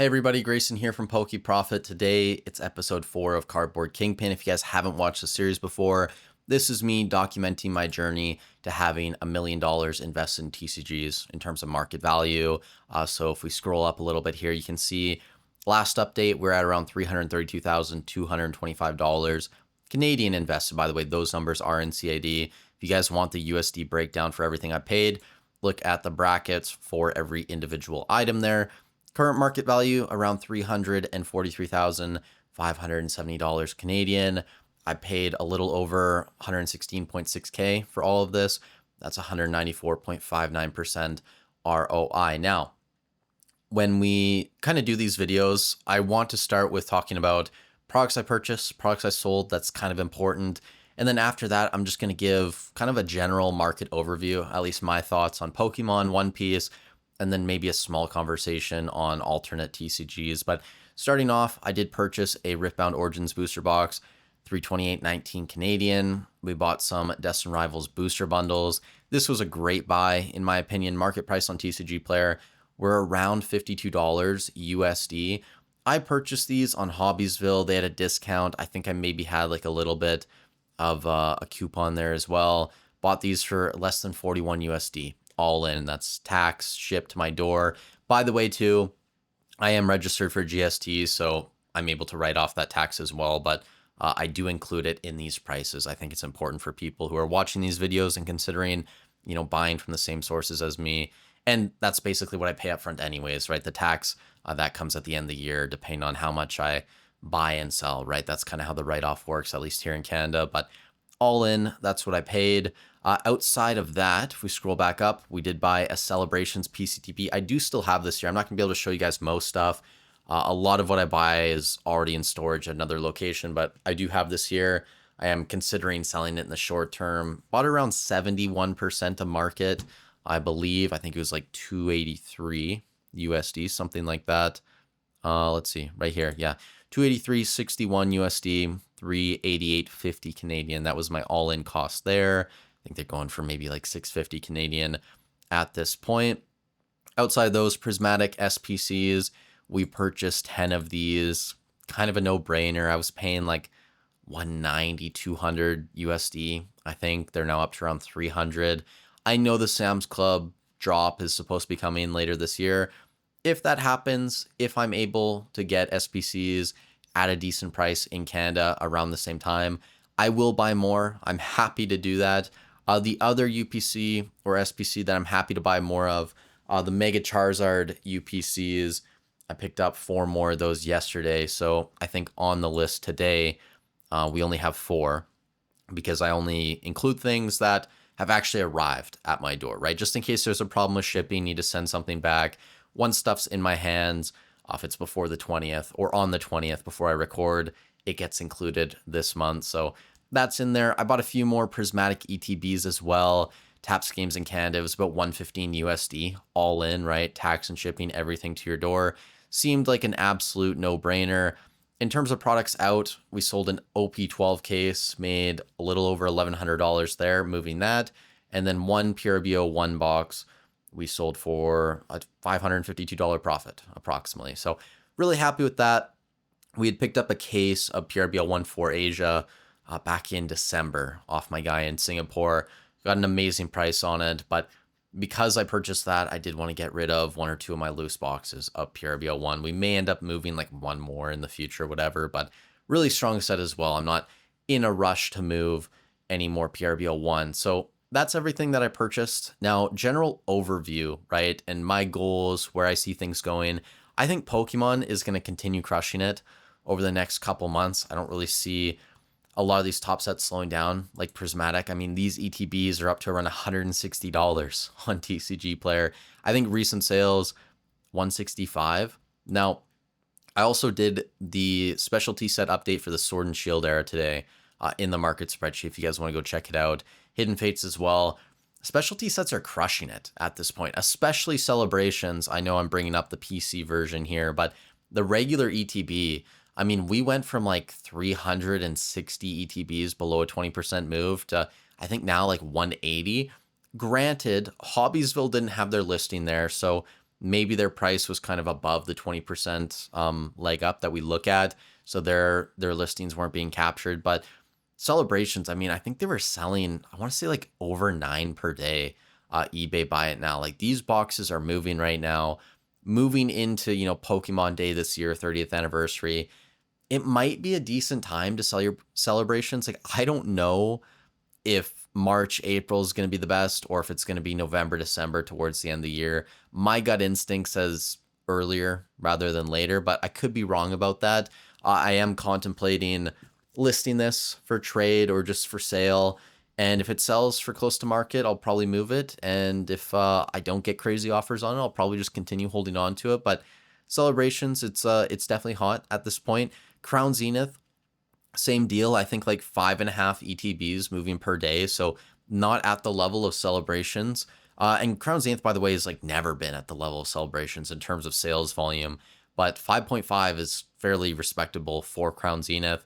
Hey everybody, Grayson here from Poke Profit. Today it's episode 4 of Cardboard Kingpin. If you guys haven't watched the series before, this is me documenting my journey to having $1 million invested in TCGs in terms of market value. So if we scroll up a little bit here, you can see last update, we're at around $332,225 Canadian invested. By the way, those numbers are in CAD. If you guys want the USD breakdown for everything I paid, look at the brackets for every individual item there. Current market value around $343,570 Canadian. I paid a little over 116.6K for all of this. That's 194.59% ROI. Now, when we kind of do these videos, I want to start with talking about products I purchased, products I sold. That's kind of important. And then after that, I'm just going to give kind of a general market overview, at least my thoughts on Pokemon, One Piece, and then maybe a small conversation on alternate TCGs. But starting off, I did purchase a Riftbound Origins booster box, 328.19 Canadian. We bought some Destined Rivals booster bundles. This was a great buy, in my opinion. Market price on TCG Player were around $52 USD. I purchased these on Hobbiesville. They had a discount. I think I maybe had like a little bit of a coupon there as well. Bought these for less than 41 USD. All in. That's tax shipped to my door. By the way, too, I am registered for GST, so I'm able to write off that tax as well, but I do include it in these prices. I think it's important for people who are watching these videos and considering, buying from the same sources as me. And that's basically what I pay up front anyways, right? The tax that comes at the end of the year, depending on how much I buy and sell, right? That's kind of how the write-off works, at least here in Canada. But all in, that's what I paid. Outside of that, if we scroll back up, we did buy a Celebrations PCTP. I do still have this here. I'm not going to be able to show you guys most stuff. A lot of what I buy is already in storage at another location, but I do have this here. I am considering selling it in the short term. Bought around 71% of market, I believe. I think it was like 283 USD, something like that. Let's see, right here. Yeah, 283.61 USD, 388.50 Canadian. That was my all-in cost there. I think they're going for maybe like 650 Canadian at this point. Outside those prismatic SPCs, we purchased 10 of these. Kind of a no-brainer. I was paying like 190, 200 USD. I think they're now up to around 300. I know the Sam's Club drop is supposed to be coming later this year. If that happens, if I'm able to get SPCs at a decent price in Canada around the same time, I will buy more. I'm happy to do that. The other UPC or SPC that I'm happy to buy more of, the Mega Charizard UPCs, I picked up 4 more of those yesterday. So I think on the list today, we only have 4 because I only include things that have actually arrived at my door, right? Just in case there's a problem with shipping, need to send something back. Once stuff's in my hands, if it's before the 20th or on the 20th before I record, it gets included this month. So that's in there. I bought a few more prismatic ETBs as well. Taps Games in Canada was about 115 USD, all in, right? Tax and shipping, everything to your door. Seemed like an absolute no-brainer. In terms of products out, we sold an OP12 case, made a little over $1,100 there, moving that. And then one PRBO 1 box we sold for a $552 profit, approximately. So really happy with that. We had picked up a case of PRBO 1 for Asia back in December off my guy in Singapore. Got an amazing price on it, but because I purchased that, I did want to get rid of 1 or 2 of my loose boxes of PRBO 1. We may end up moving like 1 more in the future, whatever, but really strong set as well. I'm not in a rush to move any more PRBO 1. So that's everything that I purchased. Now, general overview, right? And my goals, where I see things going. I think Pokemon is going to continue crushing it over the next couple months. I don't really see a lot of these top sets slowing down, like Prismatic. I mean, these ETBs are up to around $160 on TCG Player. I think recent sales, $165. Now, I also did the specialty set update for the Sword and Shield era today in the market spreadsheet. If you guys want to go check it out. Hidden Fates as well. Specialty sets are crushing it at this point, especially Celebrations. I know I'm bringing up the PC version here, but the regular ETB, I mean, we went from like 360 ETBs below a 20% move to I think now like 180. Granted, Hobbiesville didn't have their listing there, so maybe their price was kind of above the 20% leg up that we look at. So their listings weren't being captured. But celebrations, I mean, I think they were selling, I want to say like over 9 per day. eBay buy it now. Like these boxes are moving right now, moving into, Pokemon Day this year, 30th anniversary. It might be a decent time to sell your celebrations. Like I don't know if March, April is going to be the best, or if it's going to be November, December towards the end of the year. My gut instinct says earlier rather than later, but I could be wrong about that. I am contemplating listing this for trade or just for sale. And if it sells for close to market, I'll probably move it. And if I don't get crazy offers on it, I'll probably just continue holding on to it. But celebrations, it's definitely hot at this point. Crown Zenith, same deal. I think like 5.5 ETBs moving per day. So not at the level of celebrations. And Crown Zenith, by the way, has like never been at the level of celebrations in terms of sales volume. But 5.5 is fairly respectable for Crown Zenith.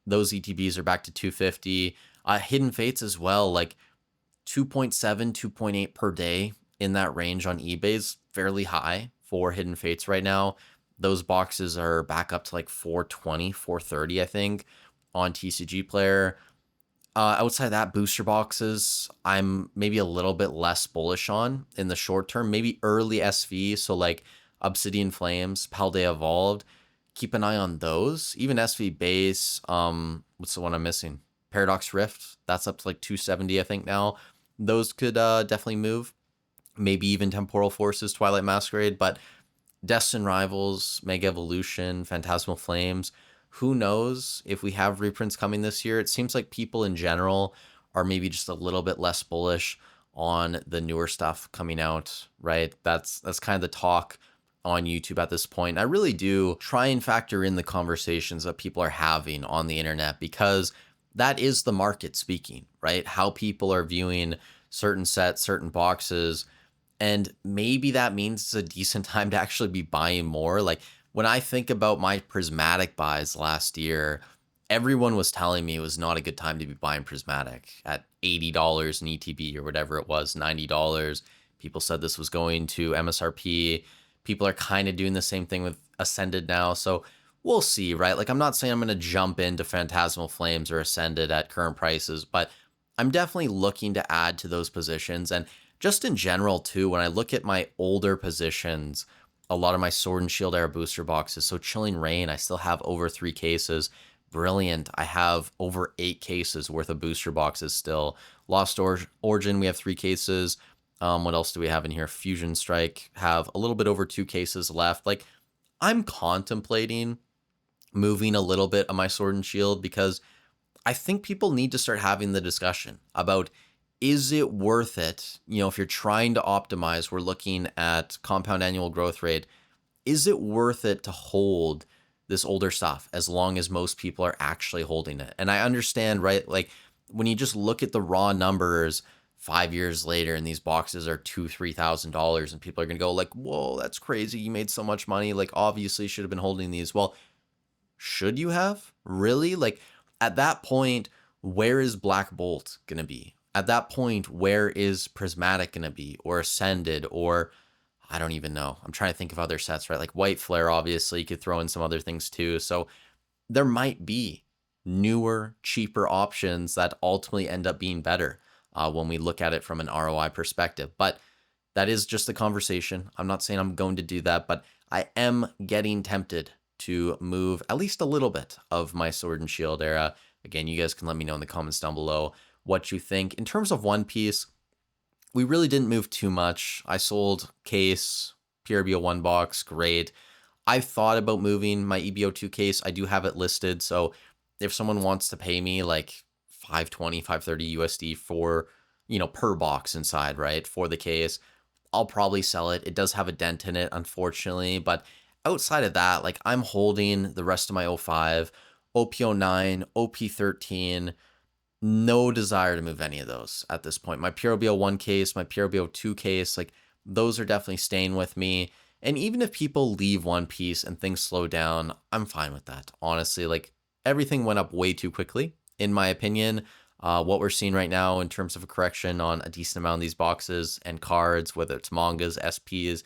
Those ETBs are back to 250. Hidden Fates as well, like 2.7, 2.8 per day in that range on eBay is fairly high for Hidden Fates right now. Those boxes are back up to like 420, 430, I think, on TCG Player. Outside of that, booster boxes, I'm maybe a little bit less bullish on in the short term. Maybe early SV, so like Obsidian Flames, Paldea Evolved. Keep an eye on those. Even SV Base, what's the one I'm missing? Paradox Rift, that's up to like 270, I think now. Those could definitely move. Maybe even Temporal Forces, Twilight Masquerade, but Destined Rivals, Mega Evolution, Phantasmal Flames. Who knows if we have reprints coming this year? It seems like people in general are maybe just a little bit less bullish on the newer stuff coming out, right? That's kind of the talk on YouTube at this point. I really do try and factor in the conversations that people are having on the internet, because that is the market speaking, right? How people are viewing certain sets, certain boxes. And maybe that means it's a decent time to actually be buying more. Like when I think about my prismatic buys last year, everyone was telling me it was not a good time to be buying prismatic at $80 in ETB or whatever it was, $90. People said this was going to MSRP. People are kind of doing the same thing with Ascended now. So we'll see, right? Like I'm not saying I'm going to jump into Phantasmal Flames or Ascended at current prices, but I'm definitely looking to add to those positions. And just in general, too, when I look at my older positions, a lot of my Sword and Shield era booster boxes. So Chilling Reign, I still have over 3 cases. Brilliant, I have over 8 cases worth of booster boxes still. Lost Origin, we have 3 cases. What else do we have in here? Fusion Strike, have a little bit over 2 cases left. Like, I'm contemplating moving a little bit of my Sword and Shield, because I think people need to start having the discussion about, is it worth it? If you're trying to optimize, we're looking at compound annual growth rate. Is it worth it to hold this older stuff as long as most people are actually holding it? And I understand, right? Like when you just look at the raw numbers 5 years later and these boxes are $2,000-$3,000 and people are going to go like, whoa, that's crazy. You made so much money. Like obviously you should have been holding these. Well, should you have? Really? Like at that point, where is Black Bolt going to be? At that point, where is Prismatic going to be, or Ascended, or I don't even know. I'm trying to think of other sets, right? Like White Flare, obviously, you could throw in some other things too. So there might be newer, cheaper options that ultimately end up being better when we look at it from an ROI perspective. But that is just a conversation. I'm not saying I'm going to do that, but I am getting tempted to move at least a little bit of my Sword and Shield era. Again, you guys can let me know in the comments down below what you think. In terms of One Piece, we really didn't move too much. I sold case, PRBO 1 box, great. I've thought about moving my EBO2 case. I do have it listed, so if someone wants to pay me like 520, 530 USD for, per box inside, right, for the case, I'll probably sell it. It does have a dent in it, unfortunately, but outside of that, like I'm holding the rest of my O5, OP09, OP13, no desire to move any of those at this point. My PRBO 1 case, my PRBO 2 case, like those are definitely staying with me. And even if people leave One Piece and things slow down, I'm fine with that. Honestly, like everything went up way too quickly, in my opinion. What we're seeing right now in terms of a correction on a decent amount of these boxes and cards, whether it's mangas, SPs,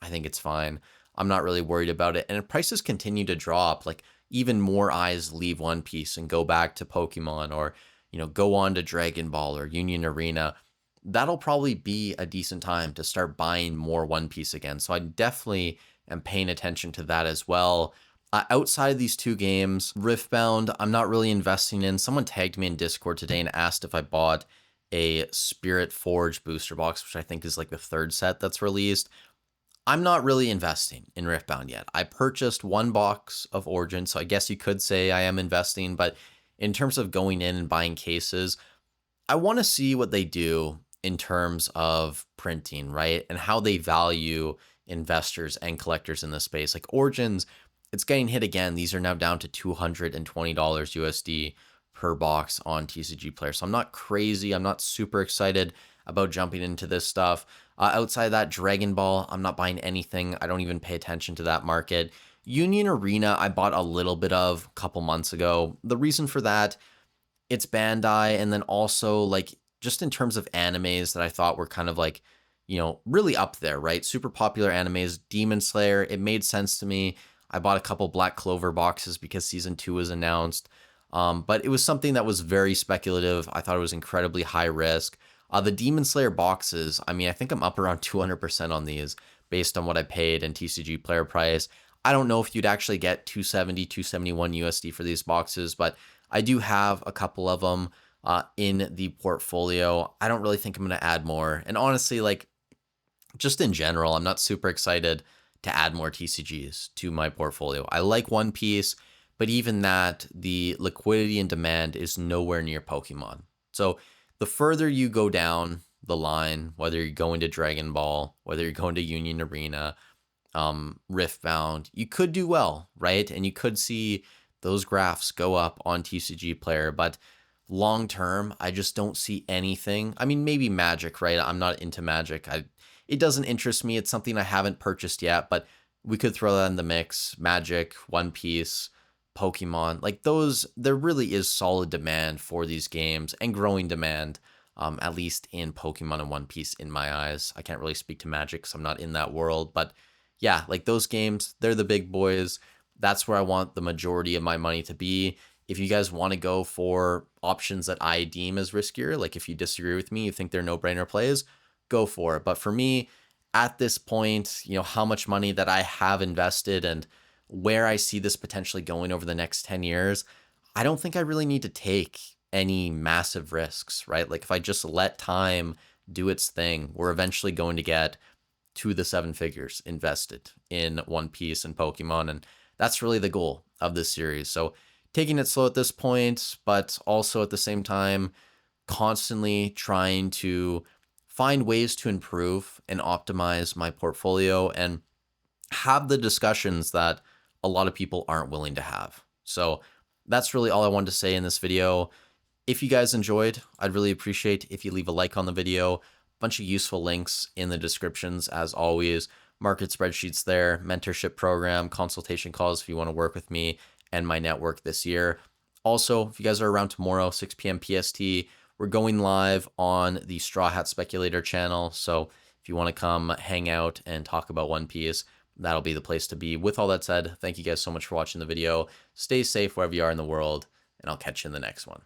I think it's fine. I'm not really worried about it. And if prices continue to drop, like even more eyes leave One Piece and go back to Pokemon or, go on to Dragon Ball or Union Arena, that'll probably be a decent time to start buying more One Piece again. So I definitely am paying attention to that as well. Outside of these two games, Riftbound, I'm not really investing in. Someone tagged me in Discord today and asked if I bought a Spirit Forge booster box, which I think is like the third set that's released. I'm not really investing in Riftbound yet. I purchased one box of Origin, so I guess you could say I am investing, but in terms of going in and buying cases, I want to see what they do in terms of printing, right? And how they value investors and collectors in this space. Like Origins, it's getting hit again. These are now down to $220 USD per box on TCG Player. So I'm not crazy. I'm not super excited about jumping into this stuff. Outside of that, Dragon Ball, I'm not buying anything. I don't even pay attention to that market. Union Arena, I bought a little bit of a couple months ago. The reason for that, it's Bandai, and then also like just in terms of animes that I thought were kind of like, really up there, right? Super popular animes, Demon Slayer, it made sense to me. I bought a couple Black Clover boxes because season 2 was announced. But it was something that was very speculative. I thought it was incredibly high risk. The Demon Slayer boxes, I mean, I think I'm up around 200% on these based on what I paid in TCG Player price. I don't know if you'd actually get 270, 271 USD for these boxes, but I do have a couple of them in the portfolio. I don't really think I'm going to add more. And honestly, like just in general, I'm not super excited to add more TCGs to my portfolio. I like One Piece, but even that, the liquidity and demand is nowhere near Pokemon. So the further you go down the line, whether you're going to Dragon Ball, whether you're going to Union Arena, Riftbound, you could do well, right? And you could see those graphs go up on TCG Player, but long term, I just don't see anything. I mean, maybe Magic, right? I'm not into Magic. It doesn't interest me. It's something I haven't purchased yet, but we could throw that in the mix. Magic, One Piece, Pokemon, like those, there really is solid demand for these games and growing demand, at least in Pokemon and One Piece in my eyes. I can't really speak to Magic because I'm not in that world, but yeah, like those games, they're the big boys. That's where I want the majority of my money to be. If you guys want to go for options that I deem as riskier, like if you disagree with me, you think they're no-brainer plays, go for it. But for me, at this point, how much money that I have invested and where I see this potentially going over the next 10 years, I don't think I really need to take any massive risks, right? Like if I just let time do its thing, we're eventually going to get to the seven figures invested in One Piece and Pokemon. And that's really the goal of this series. So taking it slow at this point, but also at the same time, constantly trying to find ways to improve and optimize my portfolio and have the discussions that a lot of people aren't willing to have. So that's really all I wanted to say in this video. If you guys enjoyed, I'd really appreciate if you leave a like on the video. Bunch of useful links in the descriptions as always. Market spreadsheets there, mentorship program, consultation calls if you want to work with me and my network this year. Also, if you guys are around tomorrow, 6 p.m. PST, we're going live on the Straw Hat Speculator channel. So if you want to come hang out and talk about One Piece, that'll be the place to be. With all that said, thank you guys so much for watching the video. Stay safe wherever you are in the world, and I'll catch you in the next one.